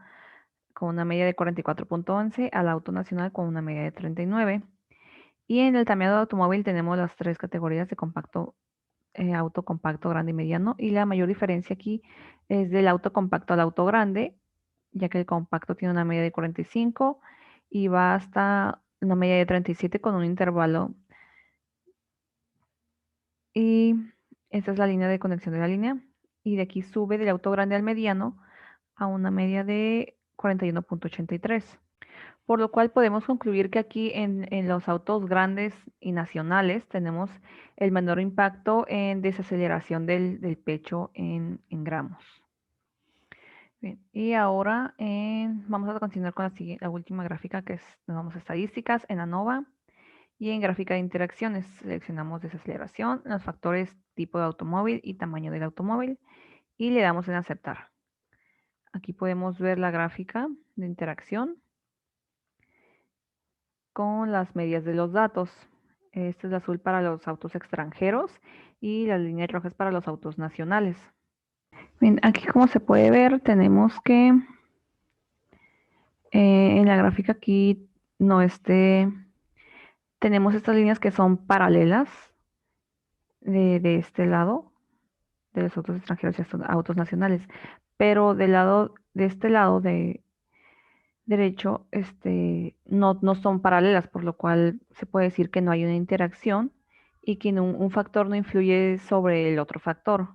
con una media de 44.11 al auto nacional con una media de 39. Y en el tamaño de automóvil tenemos las tres categorías de compacto, auto compacto, grande y mediano. Y la mayor diferencia aquí es del auto compacto al auto grande, ya que el compacto tiene una media de 45 y va hasta una media de 37 con un intervalo. Y esta es la línea de conexión de la línea. Y de aquí sube del auto grande al mediano a una media de 41.83. Por lo cual podemos concluir que aquí en los autos grandes y nacionales tenemos el menor impacto en desaceleración del pecho en gramos. Bien, y ahora vamos a continuar con la última gráfica, que es, nos vamos a estadísticas en ANOVA. Y en gráfica de interacciones seleccionamos desaceleración, los factores tipo de automóvil y tamaño del automóvil y le damos en aceptar. Aquí podemos ver la gráfica de interacción con las medias de los datos. Este es el azul para los autos extranjeros y las líneas rojas para los autos nacionales. Bien, aquí como se puede ver tenemos que en la gráfica aquí no tenemos estas líneas que son paralelas de este lado, de los autos extranjeros y autos nacionales, pero de este lado de derecho, no son paralelas, por lo cual se puede decir que no hay una interacción y que un factor no influye sobre el otro factor.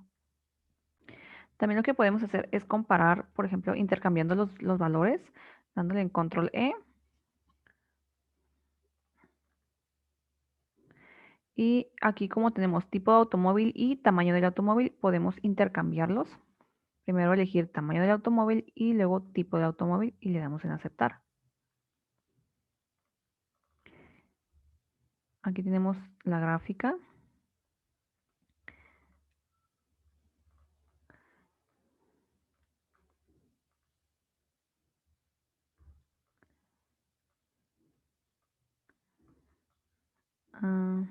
También lo que podemos hacer es comparar, por ejemplo, intercambiando los valores, dándole en control E. Y aquí como tenemos tipo de automóvil y tamaño del automóvil, podemos intercambiarlos. Primero elegir tamaño del automóvil y luego tipo de automóvil y le damos en aceptar. Aquí tenemos la gráfica. Uh,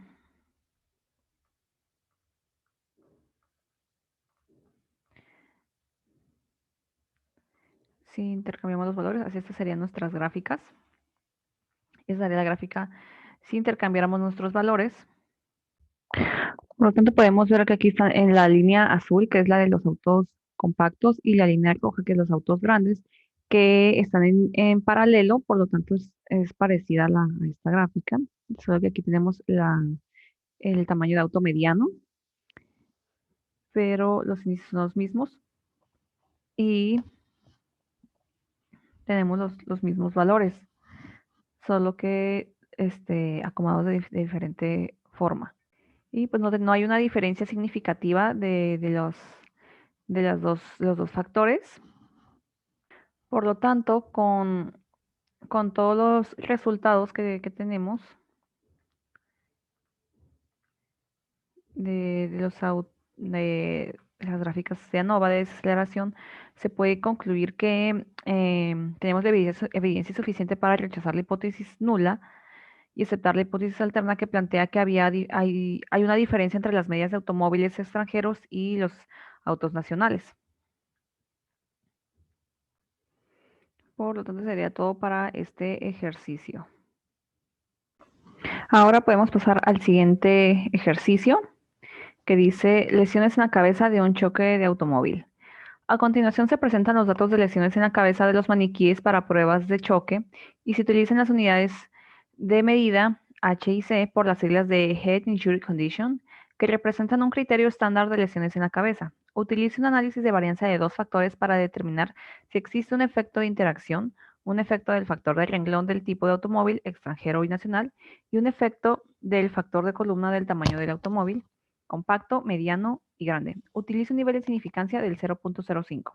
si intercambiamos los valores, así estas serían nuestras gráficas. Esa sería la gráfica si intercambiáramos nuestros valores. Por lo tanto, podemos ver que aquí está en la línea azul, que es la de los autos compactos, y la línea roja, que es los autos grandes, que están en paralelo, por lo tanto es parecida a esta gráfica, solo que aquí tenemos el tamaño de auto mediano, pero los índices son los mismos y tenemos los mismos valores, solo que acomodados de diferente forma. Y pues no hay una diferencia significativa los dos factores. Por lo tanto, con todos los resultados que tenemos de las gráficas de ANOVA de desaceleración, se puede concluir que tenemos evidencia suficiente para rechazar la hipótesis nula y aceptar la hipótesis alterna que plantea que hay una diferencia entre las medidas de automóviles extranjeros y los autos nacionales. Por lo tanto, sería todo para este ejercicio. Ahora podemos pasar al siguiente ejercicio, que dice lesiones en la cabeza de un choque de automóvil. A continuación se presentan los datos de lesiones en la cabeza de los maniquíes para pruebas de choque y se utilizan las unidades de medida H y C por las siglas de Head Injury Condition, que representan un criterio estándar de lesiones en la cabeza. Utiliza un análisis de varianza de dos factores para determinar si existe un efecto de interacción, un efecto del factor de renglón del tipo de automóvil extranjero y nacional y un efecto del factor de columna del tamaño del automóvil compacto, mediano y grande. Utiliza un nivel de significancia del 0.05.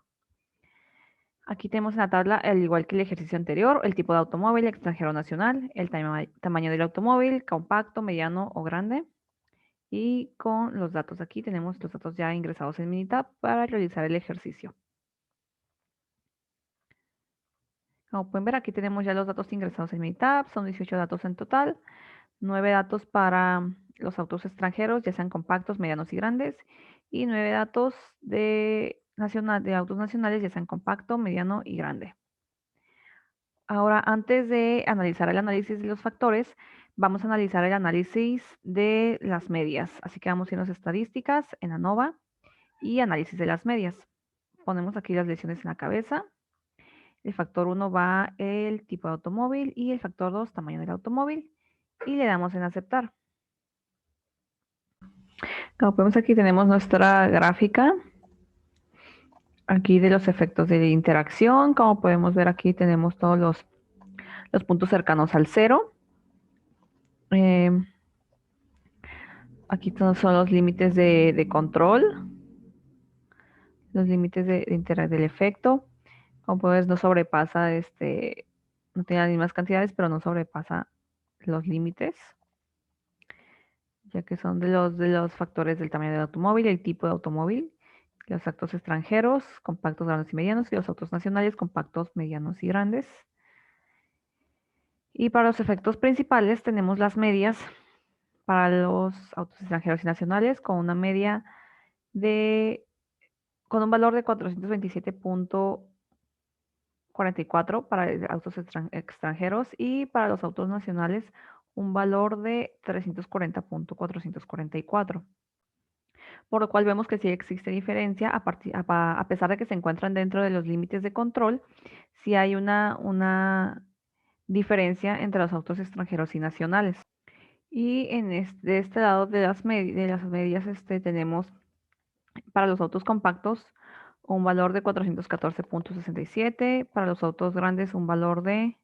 Aquí tenemos en la tabla, al igual que el ejercicio anterior, el tipo de automóvil, extranjero o nacional, el tamaño del automóvil, compacto, mediano o grande. Y con los datos aquí tenemos los datos ya ingresados en Minitab para realizar el ejercicio. Como pueden ver, aquí tenemos ya los datos ingresados en Minitab, son 18 datos en total, 9 datos para los autos extranjeros, ya sean compactos, medianos y grandes, y 9 datos de autos nacionales, ya sean compacto, mediano y grande. Ahora, antes de analizar el análisis de los factores, vamos a analizar el análisis de las medias. Así que vamos a irnos a estadísticas en ANOVA y análisis de las medias. Ponemos aquí las lesiones en la cabeza. El factor 1 va el tipo de automóvil y el factor 2 tamaño del automóvil. Y le damos en aceptar. Como vemos aquí tenemos nuestra gráfica. Aquí de los efectos de interacción. Como podemos ver aquí tenemos todos los puntos cercanos al cero. Aquí son los límites de control. Los límites del efecto. Como puedes, no sobrepasa, no tiene las mismas cantidades, pero no sobrepasa los límites, ya que son de los factores del tamaño del automóvil, el tipo de automóvil, los autos extranjeros, compactos, grandes y medianos, y los autos nacionales, compactos, medianos y grandes. Y para los efectos principales tenemos las medias para los autos extranjeros y nacionales con una media con un valor de 427.44 para autos extranjeros y para los autos nacionales un valor de 340.444. Por lo cual vemos que sí existe diferencia a pesar de que se encuentran dentro de los límites de control, sí hay una diferencia entre los autos extranjeros y nacionales. Y de este lado de las medias tenemos para los autos compactos un valor de 414.67, para los autos grandes un valor de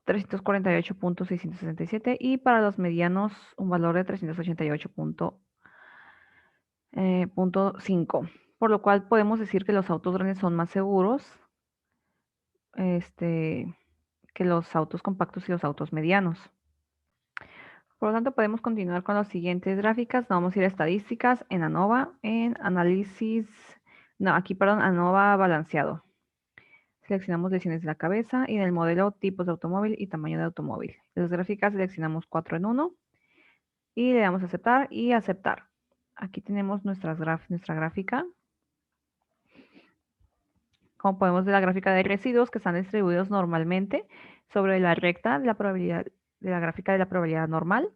348.667 y para los medianos un valor de 388.5. Por lo cual podemos decir que los autos grandes son más seguros que los autos compactos y los autos medianos. Por lo tanto, podemos continuar con las siguientes gráficas. Vamos a ir a estadísticas en ANOVA, en análisis, no, aquí, perdón, ANOVA balanceado. Seleccionamos lesiones de la cabeza y en el modelo tipos de automóvil y tamaño de automóvil. En las gráficas seleccionamos 4 en 1 y le damos a aceptar y aceptar. Aquí tenemos nuestra gráfica. Como podemos ver, la gráfica de residuos que están distribuidos normalmente sobre la recta de la probabilidad de la gráfica de la probabilidad normal,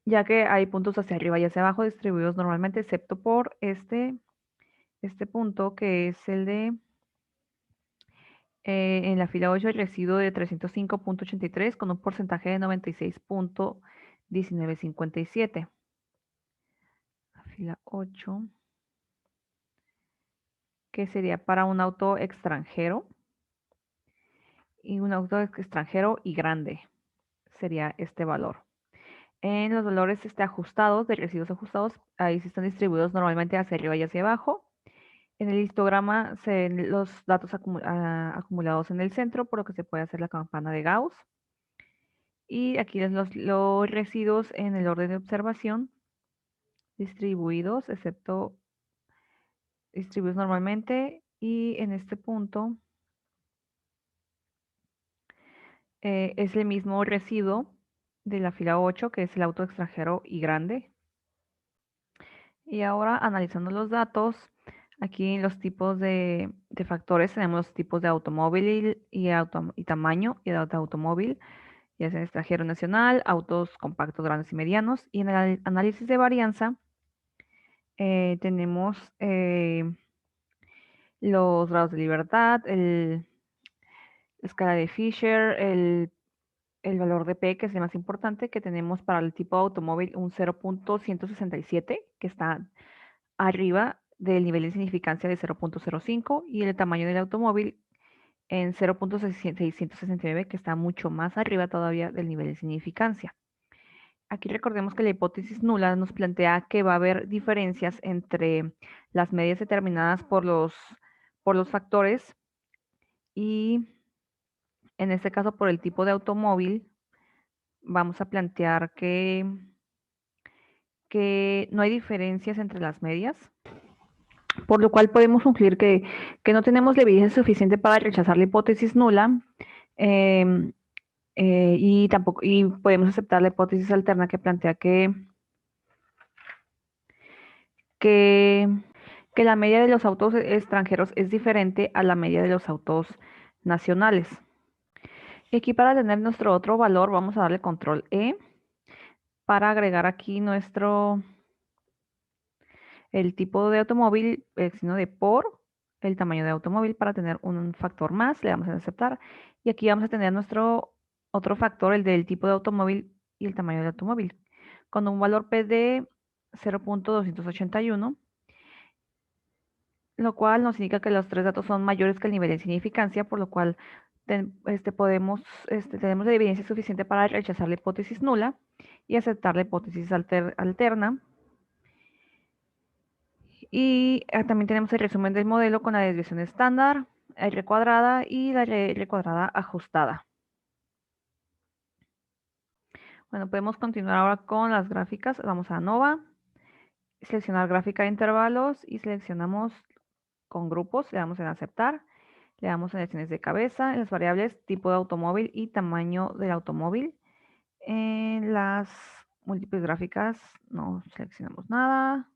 ya que hay puntos hacia arriba y hacia abajo distribuidos normalmente, excepto por este punto que es el de en la fila 8 el residuo de 305.83 con un porcentaje de 96.1957. La fila 8, que sería para un auto extranjero y un auto extranjero y grande, sería este valor. En los valores ajustados, de residuos ajustados, ahí sí están distribuidos normalmente hacia arriba y hacia abajo. En el histograma se ven los datos acumulados en el centro, por lo que se puede hacer la campana de Gauss. Y aquí los residuos en el orden de observación, distribuidos, distribuidos normalmente. Y en este punto es el mismo residuo de la fila 8, que es el auto extranjero y grande. Y ahora, analizando los datos, aquí en los tipos de factores tenemos los tipos de automóvil y tamaño y de automóvil, ya sea extranjero nacional, autos compactos grandes y medianos. Y en el análisis de varianza tenemos los grados de libertad, la escala de Fisher, el valor de P, que es el más importante, que tenemos para el tipo de automóvil un 0.167, que está arriba del nivel de significancia de 0.05, y el tamaño del automóvil en 0.669, que está mucho más arriba todavía del nivel de significancia. Aquí recordemos que la hipótesis nula nos plantea que va a haber diferencias entre las medias determinadas por los factores y en este caso por el tipo de automóvil. Vamos a plantear que no hay diferencias entre las medias, por lo cual podemos concluir que no tenemos la evidencia suficiente para rechazar la hipótesis nula y podemos aceptar la hipótesis alterna que plantea que la media de los autos extranjeros es diferente a la media de los autos nacionales. Y aquí para tener nuestro otro valor vamos a darle control E para agregar aquí el tipo de automóvil, el signo de por, el tamaño de automóvil para tener un factor más, le damos a aceptar. Y aquí vamos a tener nuestro otro factor, el del tipo de automóvil y el tamaño del automóvil, con un valor P de 0.281, lo cual nos indica que los tres datos son mayores que el nivel de significancia, por lo cual tenemos la evidencia suficiente para rechazar la hipótesis nula y aceptar la hipótesis alterna. Y también tenemos el resumen del modelo con la desviación estándar, R cuadrada y la R cuadrada ajustada. Bueno, podemos continuar ahora con las gráficas. Vamos a ANOVA, seleccionar gráfica de intervalos y seleccionamos con grupos, le damos en aceptar, le damos en elecciones de cabeza, en las variables tipo de automóvil y tamaño del automóvil. En las múltiples gráficas no seleccionamos nada,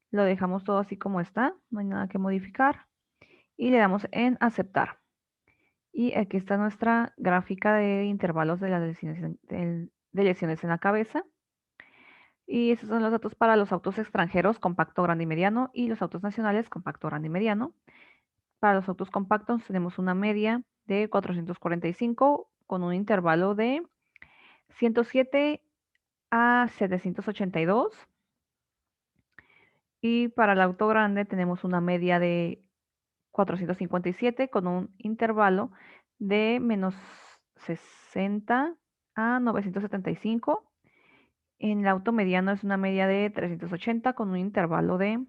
lo dejamos todo así como está, no hay nada que modificar y le damos en aceptar. Y aquí está nuestra gráfica de intervalos de las lesiones en la cabeza. Y estos son los datos para los autos extranjeros, compacto, grande y mediano, y los autos nacionales, compacto, grande y mediano. Para los autos compactos tenemos una media de 445 con un intervalo de 107 a 782. Y para el auto grande tenemos una media de 457 con un intervalo de menos 60 a 975. En el auto mediano es una media de 380 con un intervalo de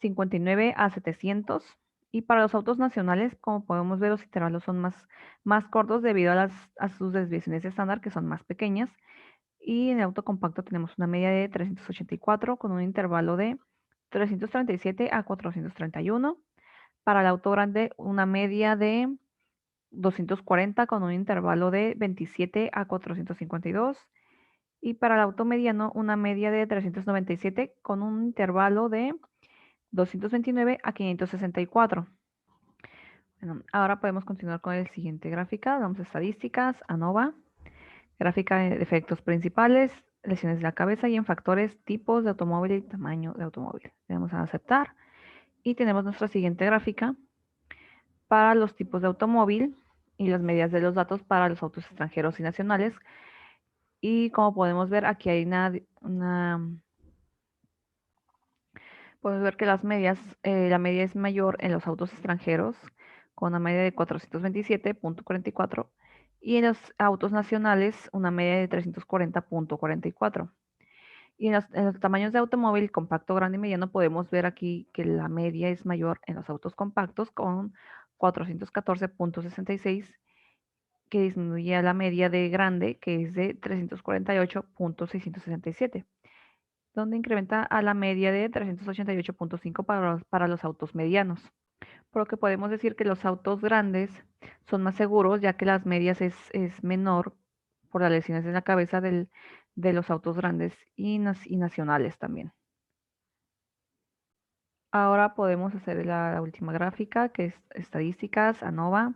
59 a 700. Y para los autos nacionales, como podemos ver, los intervalos son más cortos debido a sus desviaciones estándar, que son más pequeñas. Y en el auto compacto tenemos una media de 384 con un intervalo de 337 a 431. Para el auto grande, una media de 240 con un intervalo de 27 a 452. Y para el auto mediano, una media de 397 con un intervalo de 229 a 564. Bueno, ahora podemos continuar con el siguiente gráfica. Vamos a estadísticas, ANOVA, gráfica de efectos principales, lesiones de la cabeza y en factores, tipos de automóvil y tamaño de automóvil. Le damos a aceptar. Y tenemos nuestra siguiente gráfica para los tipos de automóvil y las medidas de los datos para los autos extranjeros y nacionales. Y como podemos ver, aquí hay podemos ver que la media es mayor en los autos extranjeros, con una media de 427.44, y en los autos nacionales, una media de 340.44. Y en los tamaños de automóvil compacto, grande y mediano, podemos ver aquí que la media es mayor en los autos compactos con 414.66, que disminuye a la media de grande, que es de 348.667, donde incrementa a la media de 388.5 para los autos medianos. Por lo que podemos decir que los autos grandes son más seguros, ya que las medias es menor por las lesiones en la cabeza de los autos grandes y nacionales también. Ahora podemos hacer la última gráfica, que es estadísticas, ANOVA,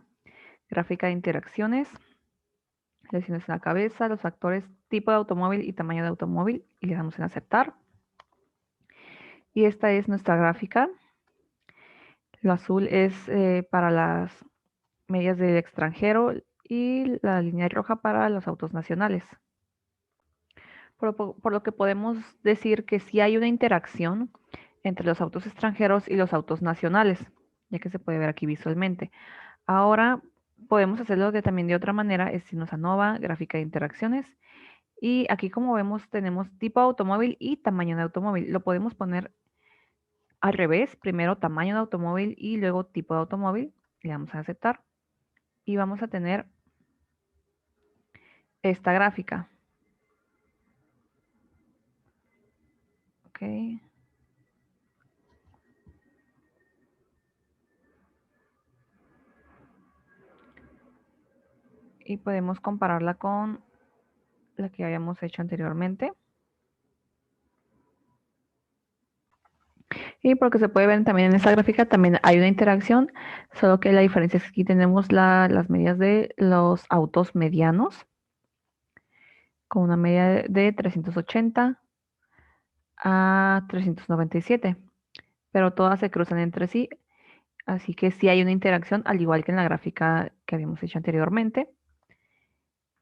gráfica de interacciones, lesiones en la cabeza, los factores tipo de automóvil y tamaño de automóvil, y le damos en aceptar. Y esta es nuestra gráfica. Lo azul es para las medias del extranjero y la línea roja para los autos nacionales. Por lo que podemos decir que sí hay una interacción entre los autos extranjeros y los autos nacionales, ya que se puede ver aquí visualmente. Ahora podemos hacerlo también de otra manera, es irnos a ANOVA, gráfica de interacciones, y aquí como vemos tenemos tipo de automóvil y tamaño de automóvil. Lo podemos poner al revés, primero tamaño de automóvil y luego tipo de automóvil. Le damos a aceptar y vamos a tener esta gráfica. Ok. Y podemos compararla con la que habíamos hecho anteriormente. Y porque se puede ver también en esta gráfica, también hay una interacción, solo que la diferencia es que aquí tenemos las medidas de los autos medianos, con una media de 380 a 397, pero todas se cruzan entre sí, así que sí hay una interacción, al igual que en la gráfica que habíamos hecho anteriormente.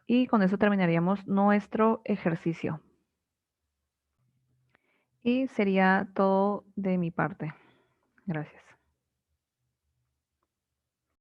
Y con eso terminaríamos nuestro ejercicio. Y sería todo de mi parte. Gracias.